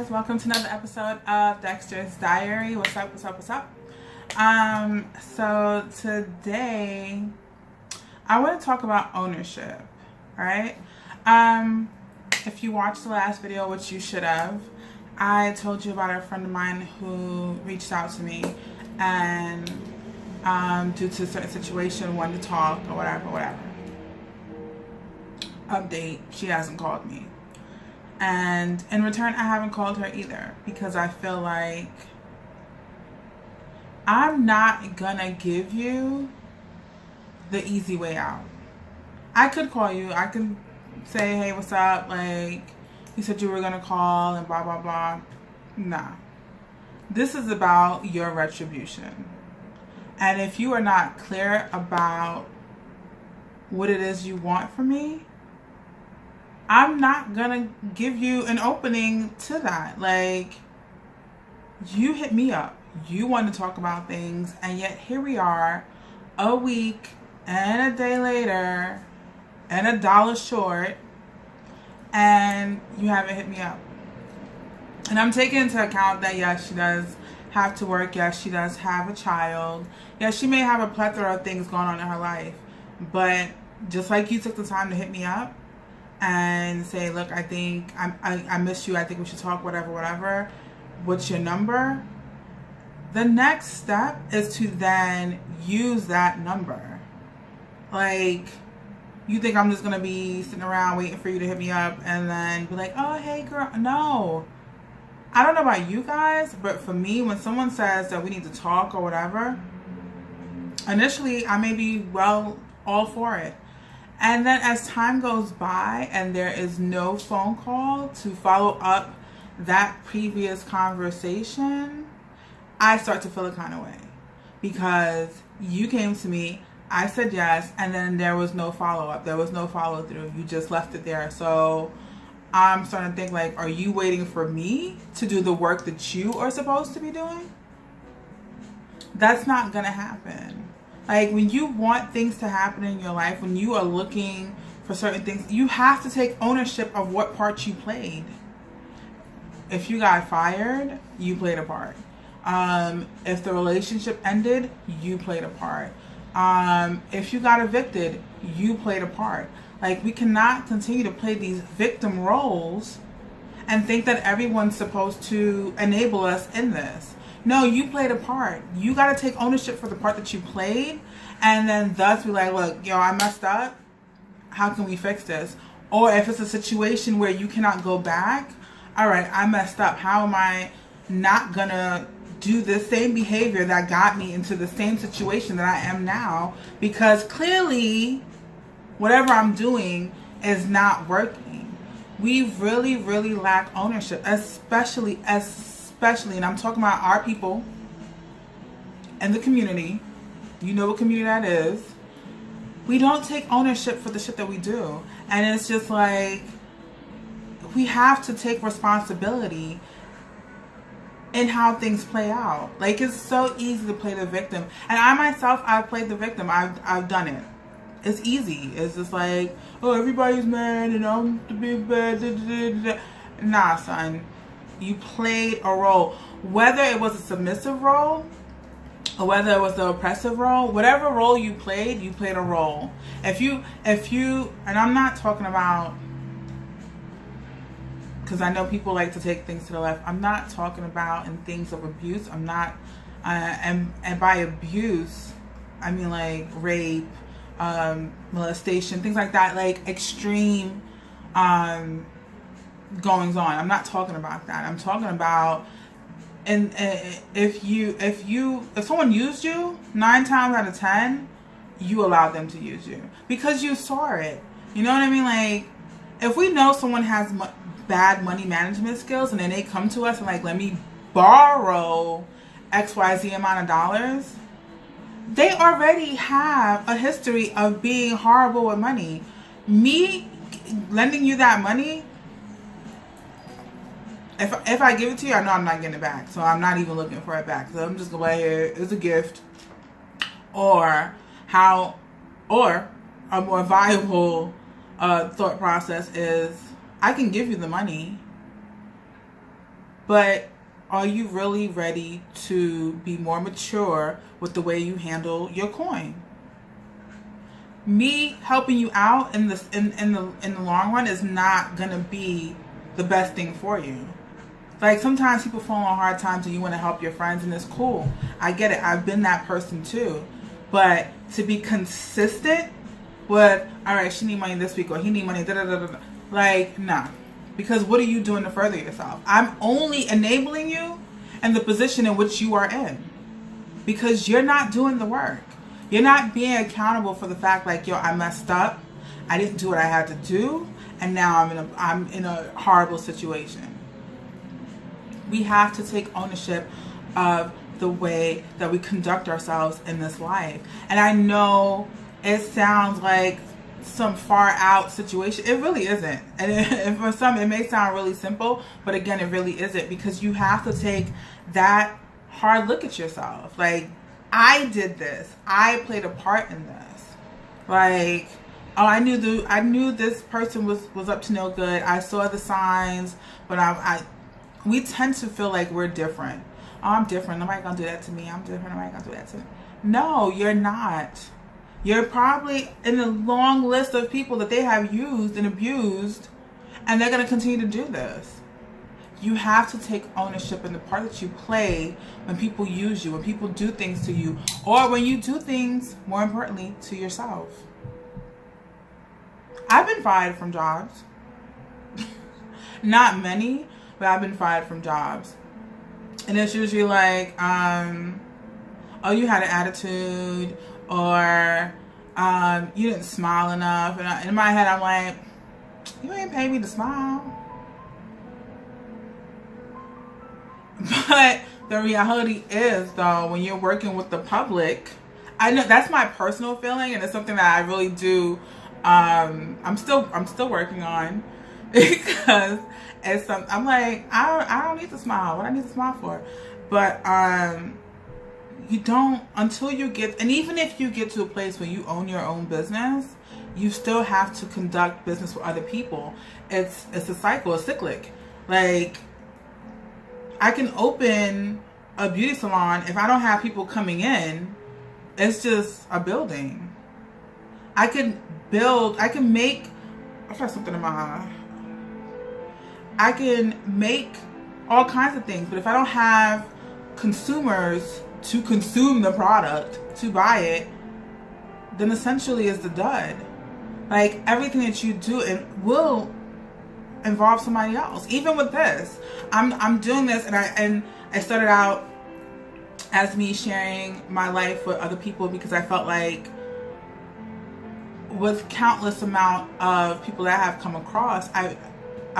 guys, welcome to another episode of Dexter's Diary. What's up, what's up, what's up? So today I want to talk about ownership, right? If you watched the last video, which you should have, I told you about a friend of mine who reached out to me and due to a certain situation wanted to talk or whatever. Update, she hasn't called me. And in return, I haven't called her either because I feel like I'm not gonna give you the easy way out. I could call you. I could say, hey, what's up? Like, you said you were gonna call and blah, blah, blah. Nah. This is about your retribution. And if you are not clear about what it is you want from me, I'm not gonna give you an opening to that. Like, you hit me up, you want to talk about things, and yet here we are, a week and a day later, and $1 short, and you haven't hit me up. And I'm taking into account that yes, she does have to work, yes, she does have a child, yes, she may have a plethora of things going on in her life, but just like you took the time to hit me up and say, look, I think I miss you, I think we should talk, whatever, what's your number? The next step is to then use that number. Like, you think I'm just gonna be sitting around waiting for you to hit me up and then be like, oh, hey girl? No. I don't know about you guys, but for me, when someone says that we need to talk or whatever, initially I may be all for it. And then as time goes by and there is no phone call to follow up that previous conversation, I start to feel a kind of way. Because you came to me, I said yes, and then there was no follow-up. There was no follow-through. You just left it there. So I'm starting to think, like, are you waiting for me to do the work that you are supposed to be doing? That's not going to happen. Like, when you want things to happen in your life, when you are looking for certain things, you have to take ownership of what part you played. If you got fired, you played a part. If the relationship ended, you played a part. If you got evicted, you played a part. Like, we cannot continue to play these victim roles and think that everyone's supposed to enable us in this. No, you played a part. You got to take ownership for the part that you played, and then thus be like, look, yo, I messed up. How can we fix this? Or if it's a situation where you cannot go back, all right, I messed up. How am I not going to do the same behavior that got me into the same situation that I am now? Because clearly, whatever I'm doing is not working. We really, really lack ownership, especially, and I'm talking about our people and the community. You know what community that is. We don't take ownership for the shit that we do. And it's just like, we have to take responsibility in how things play out. Like, it's so easy to play the victim. And I myself, I've played the victim. I've done it. It's easy. It's just like, oh, everybody's mad and I'm the big bad. Nah, son. You played a role. Whether it was a submissive role or whether it was the oppressive role, whatever role you played a role. If you, and I'm not talking about, because I know people like to take things to the left. I'm not talking about in things of abuse. I'm not, and by abuse, I mean like rape, molestation, things like that, like extreme goings on. I'm not talking about that. I'm talking about, and if someone used you, 9 times out of 10, you allowed them to use you because you saw it. You know what I mean? Like, if we know someone has bad money management skills and then they come to us and like, let me borrow XYZ amount of dollars, they already have a history of being horrible with money. Me lending you that money, if I give it to you, I know I'm not getting it back. So I'm not even looking for it back. So I'm just going to lay here. It's a gift. Or a more viable thought process is, I can give you the money, But are you really ready to be more mature with the way you handle your coin? Me helping you out in the long run is not gonna be the best thing for you. Like, sometimes people fall on hard times and you want to help your friends, and it's cool. I get it. I've been that person too. But to be consistent with, all right, she need money this week, or he need money, like, nah. Because what are you doing to further yourself? I'm only enabling you in the position in which you are in. Because you're not doing the work. You're not being accountable for the fact, like, yo, I messed up. I didn't do what I had to do. And now I'm in a horrible situation. We have to take ownership of the way that we conduct ourselves in this life. And I know it sounds like some far out situation. It really isn't. And for some, it may sound really simple, but again, it really isn't, because you have to take that hard look at yourself. Like, I did this. I played a part in this. Like, oh, I knew this person was up to no good. I saw the signs, but we tend to feel like we're different. Oh, I'm different. Nobody gonna do that to me. I'm different. Nobody gonna do that to me. No, you're not. You're probably in a long list of people that they have used and abused, and they're gonna continue to do this. You have to take ownership in the part that you play when people use you, when people do things to you, or when you do things, more importantly, to yourself. I've been fired from jobs. Not many, but I've been fired from jobs. And it's usually like, oh, you had an attitude, or you didn't smile enough. And in my head, I'm like, you ain't paid me to smile. But the reality is, though, when you're working with the public, I know that's my personal feeling, and it's something that I really do. I'm still working on, because it's some, I'm like, I don't need to smile. What I need to smile for? But you don't, until you get, and even if you get to a place where you own your own business, you still have to conduct business with other people. It's a cycle, it's cyclic. Like, I can open a beauty salon if I don't have people coming in. It's just a building. I can make, I've got something in my eye. I can make all kinds of things, but if I don't have consumers to consume the product, to buy it, then essentially it's the dud. Like, everything that you do, it will involve somebody else. Even with this, I'm doing this, and I started out as me sharing my life with other people, because I felt like with countless amount of people that I have come across, I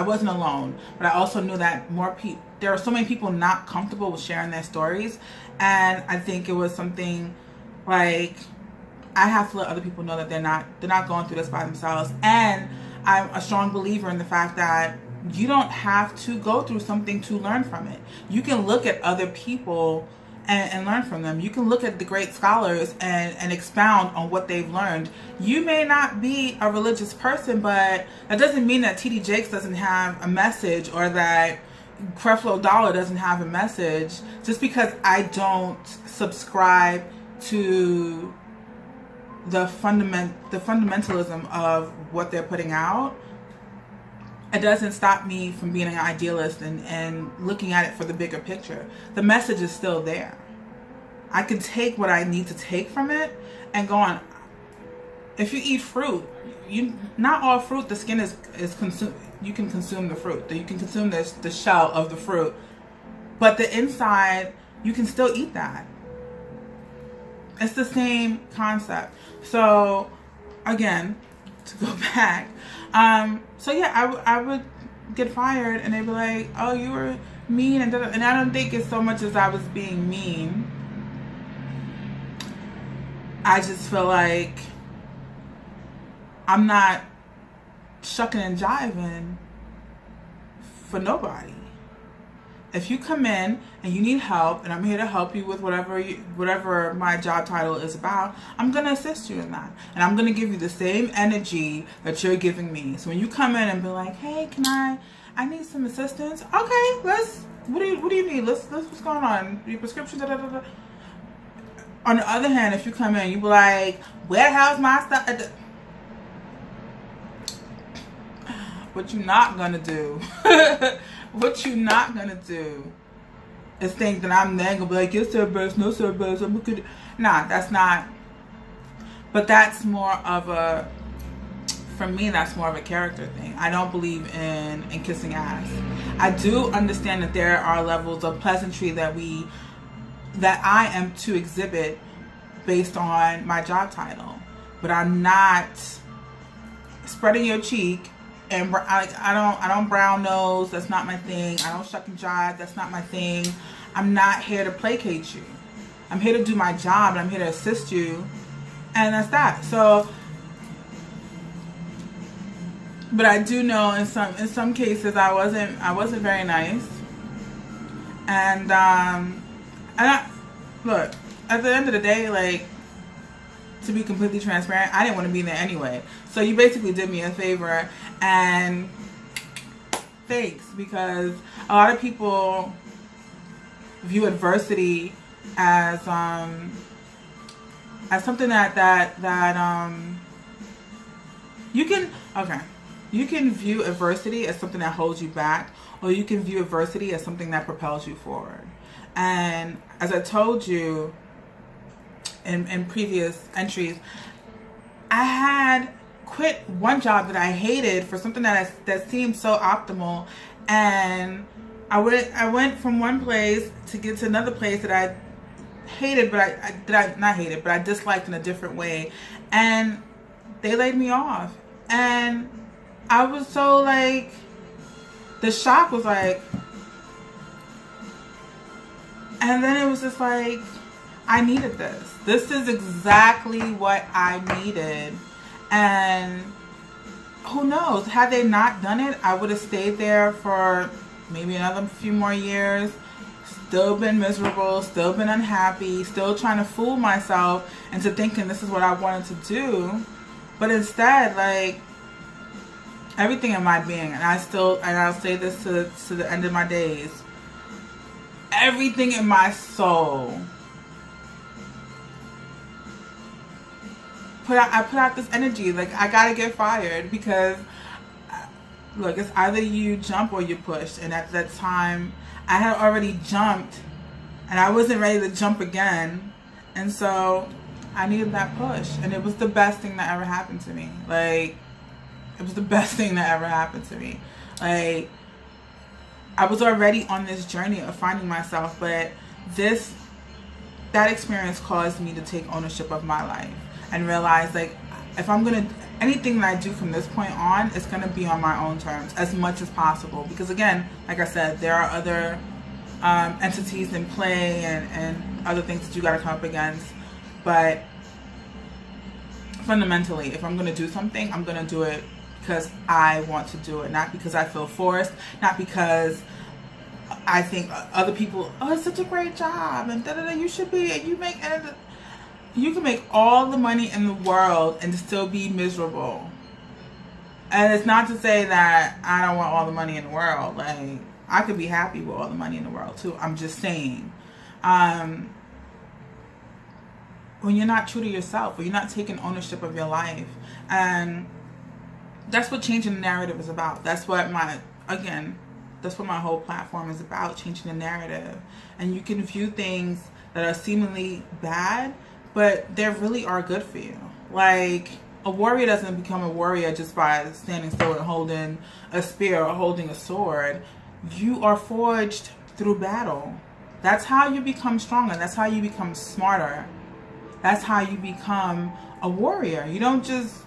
wasn't alone, but I also knew that there are so many people not comfortable with sharing their stories, and I think it was something like, I have to let other people know that they're not going through this by themselves. And I'm a strong believer in the fact that you don't have to go through something to learn from it. You can look at other people and learn from them. You can look at the great scholars and expound on what they've learned. You may not be a religious person, but that doesn't mean that T.D. Jakes doesn't have a message, or that Creflo Dollar doesn't have a message. Just because I don't subscribe to the fundamentalism of what they're putting out, it doesn't stop me from being an idealist and looking at it for the bigger picture. The message is still there. I can take what I need to take from it and go on. If you eat fruit, not all fruit, the skin is consumed. You can consume the fruit. You can consume the shell of the fruit, but the inside, you can still eat that. It's the same concept. So again, to go back, so yeah, I would get fired, and they'd be like, oh, you were mean, and I don't think it's so much as I was being mean. I just feel like I'm not shucking and jiving for nobody. If you come in and you need help, and I'm here to help you with whatever my job title is about, I'm going to assist you in that. And I'm going to give you the same energy that you're giving me. So when you come in and be like, hey, can I I need some assistance. Okay, what do you need? What's going on? Your prescription, da, da, da, da. On the other hand, if you come in, you be like, warehouse my stuff. What you not gonna do? What you not gonna do is think that I'm then gonna be like, yes, service, no service. I'm good. Nah, that's not. But that's more of a, for me, that's more of a character thing. I don't believe in kissing ass. I do understand that there are levels of pleasantry that I am to exhibit based on my job title, but I'm not spreading your cheek. And I don't brown nose. That's not my thing. I don't shuck and jive. That's not my thing. I'm not here to placate you. I'm here to do my job, and I'm here to assist you, and that's that. So, but I do know in some cases I wasn't very nice, and look, at the end of the day, like, to be completely transparent, I didn't want to be there anyway. So you basically did me a favor, and thanks, because a lot of people view adversity as something that you can view adversity as something that holds you back, or you can view adversity as something that propels you forward. And as I told you in previous entries, I had quit one job that I hated for something that seemed so optimal, and I went from one place to get to another place that I hated, but I disliked in a different way, and they laid me off, and I was so like, the shock was like, and then it was just like, I needed this. This is exactly what I needed. And who knows, had they not done it, I would have stayed there for maybe another few more years, still been miserable, still been unhappy, still trying to fool myself into thinking this is what I wanted to do. But instead, like, everything in my being, and I'll say this to the end of my days, everything in my soul, I put out this energy, like, I gotta get fired, because look, it's either you jump or you push. And at that time, I had already jumped, and I wasn't ready to jump again, and so I needed that push. And it was the best thing that ever happened to me. Like, it was the best thing that ever happened to me. Like, I was already on this journey of finding myself, but that experience caused me to take ownership of my life and realize, like, if I'm gonna, anything that I do from this point on, it's gonna be on my own terms as much as possible. Because again, like I said, there are other entities in play and other things that you gotta come up against. But fundamentally, if I'm gonna do something, I'm gonna do it because I want to do it, not because I feel forced, not because I think other people, oh, it's such a great job, and da-da-da, you should be, and you can make all the money in the world and still be miserable. And it's not to say that I don't want all the money in the world. Like, I could be happy with all the money in the world too. I'm just saying, when you're not true to yourself, when you're not taking ownership of your life, and that's what changing the narrative is about. That's what my whole platform is about, changing the narrative. And you can view things that are seemingly bad, but they really are good for you. Like, a warrior doesn't become a warrior just by standing still and holding a spear or holding a sword. You are forged through battle. That's how you become stronger. That's how you become smarter. That's how you become a warrior. You don't just,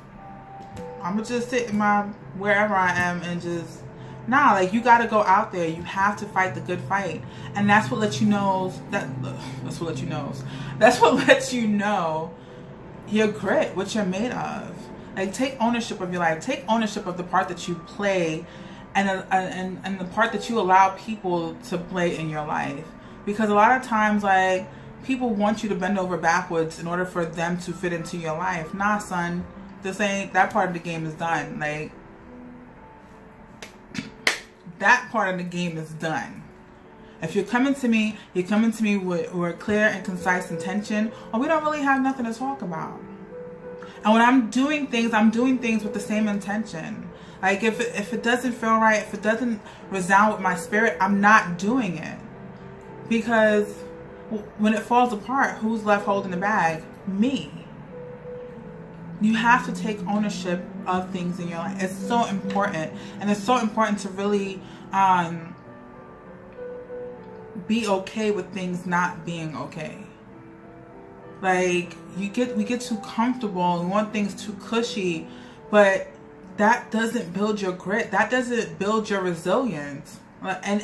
I'm gonna just sit in my, wherever I am and just, nah, like, you gotta go out there. You have to fight the good fight. And that's what lets you know, that's what lets you know your grit, what you're made of. Like, take ownership of your life. Take ownership of the part that you play and the part that you allow people to play in your life. Because a lot of times, like, people want you to bend over backwards in order for them to fit into your life. Nah, son, that part of the game is done. Like, that part of the game is done. If you're coming to me, you're coming to me with clear and concise intention, or we don't really have nothing to talk about. And when I'm doing things with the same intention. Like if it doesn't feel right, if it doesn't resound with my spirit, I'm not doing it. Because when it falls apart, who's left holding the bag? Me. You have to take ownership of things in your life. It's so important. And it's so important to really be okay with things not being okay. Like we get too comfortable and want things too cushy, but that doesn't build your grit. That doesn't build your resilience. And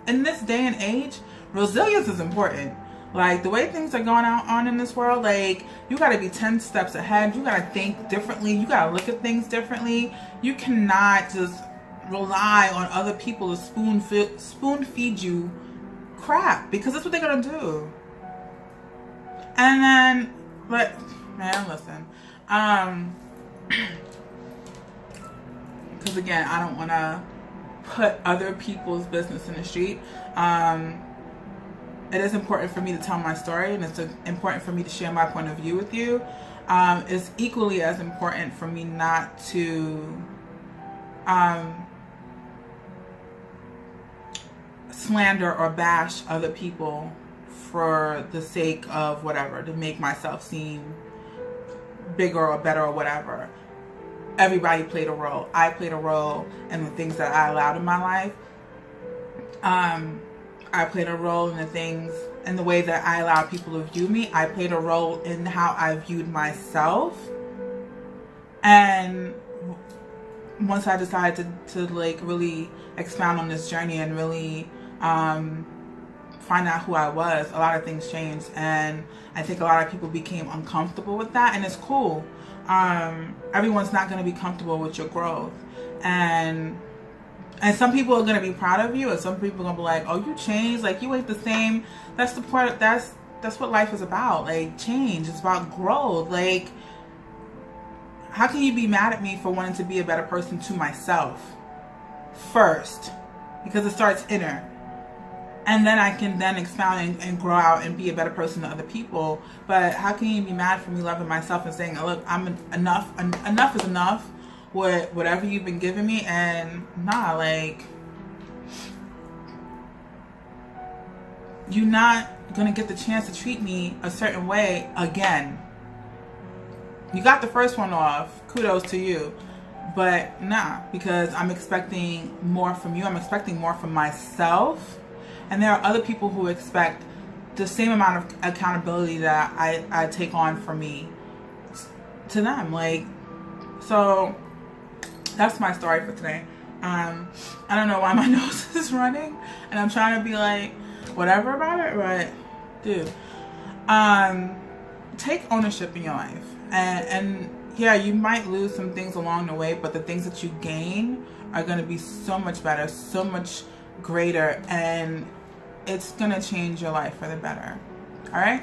in this day and age, resilience is important. Like the way things are going on in this world, like you got to be 10 steps ahead. You got to think differently. You got to look at things differently. You cannot just rely on other people to spoon feed you crap, because that's what they're gonna do. And then, but man, listen, because again, I don't want to put other people's business in the street. It is important for me to tell my story, and it's important for me to share my point of view with you. It's equally as important for me not to slander or bash other people for the sake of whatever, to make myself seem bigger or better or whatever. Everybody played a role. I played a role in the things that I allowed in my life. I played a role in the things, in the way that I allowed people to view me. I played a role in how I viewed myself. And once I decided to like really expound on this journey and really find out who I was, a lot of things changed, and I think a lot of people became uncomfortable with that, and it's cool. Everyone's not going to be comfortable with your growth, and some people are going to be proud of you, and some people are going to be like, oh, you changed, like you ain't the same. That's the part, that's what life is about. Like change, it's about growth. Like how can you be mad at me for wanting to be a better person to myself first? Because it starts inner. And then I can then expound and grow out and be a better person to other people. But how can you be mad for me loving myself and saying, look, I'm enough. Enough is enough with whatever you've been giving me. And nah, like, you're not going to get the chance to treat me a certain way again. You got the first one off. Kudos to you. But nah, because I'm expecting more from you. I'm expecting more from myself. And there are other people who expect the same amount of accountability that I take on for me to them. Like, so that's my story for today. I don't know why my nose is running, and I'm trying to be like whatever about it, but dude, take ownership in your life. And yeah, you might lose some things along the way, but the things that you gain are going to be so much better, so much greater, and it's gonna change your life for the better. All right,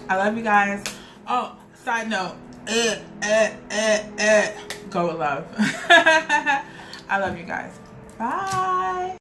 I love you guys. Oh, side note, go with love. I love you guys. Bye.